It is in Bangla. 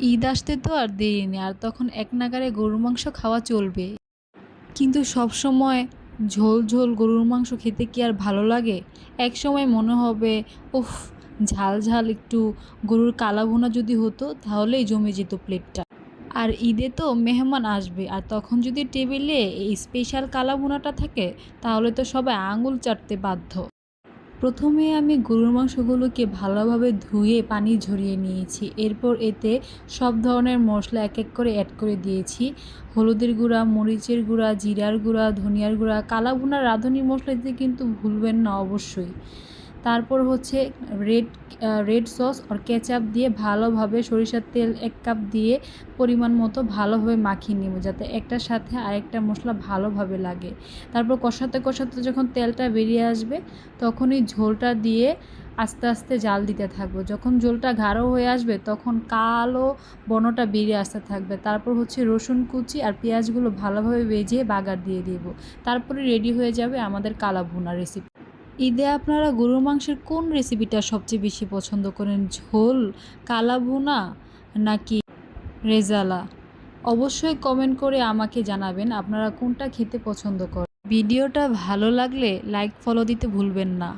ঈদ আসতে তো আর দেরি নেই, আর তখন এক নাগাড়ে গরুর মাংস খাওয়া চলবে। কিন্তু সবসময় ঝোল ঝোল গরুর মাংস খেতে কি আর ভালো লাগে? একসময় মনে হবে, উফ, ঝাল ঝাল একটু গরুর কালা ভুনা যদি হতো তাহলেই জমে যেত প্লেটটা। আর ঈদে তো মেহমান আসবে, আর তখন যদি টেবিলে এই স্পেশাল কালা ভুনাটা থাকে তাহলে তো সবাই আঙুল চাটতে বাধ্য। প্রথমে আমি গরুর মাংসগুলোকে ভালোভাবে ধুয়ে পানি ঝরিয়ে নিয়েছি। এরপর এতে সব ধরনের মশলা এক এক করে অ্যাড করে দিয়েছি। হলুদের গুঁড়া, মরিচের গুঁড়া, জিরার গুঁড়া, ধনিয়ার গুঁড়া, কালা ভুনার রাঁধুনি মশলা দিতে কিন্তু ভুলবেন না অবশ্যই। তারপর হচ্ছে রেড রেড সস আর কেচাপ দিয়ে ভালোভাবে, সরিষার তেল ১ কাপ দিয়ে পরিমাণ মতো ভালোভাবে মাখিয়ে নেব, যাতে একটার সাথে আরেকটা মশলা ভালোভাবে লাগে। তারপর কষাতে কষাতে যখন তেলটা বেরিয়ে আসবে তখনই ঝোলটা দিয়ে আস্তে আস্তে জাল দিতে থাকবো। যখন ঝোলটা গাঢ় হয়ে আসবে তখন কালো বর্ণটা বেরিয়ে আসতে থাকবে। তারপর হচ্ছে রসুন কুচি আর পেঁয়াজগুলো ভালোভাবে ভেজে বাগার দিয়ে দেব। তারপরে রেডি হয়ে যাবে আমাদের কালা ভুনা রেসিপি। ঈদে আপনারা গরুর মাংসের কোন রেসিপিটা সবচেয়ে বেশি পছন্দ করেন? ঝোল, কালা ভুনা নাকি রেজালা? অবশ্যই কমেন্ট করে আমাকে জানাবেন আপনারা কোনটা খেতে পছন্দ করেন। ভিডিওটা ভালো লাগলে লাইক ফলো দিতে ভুলবেন না।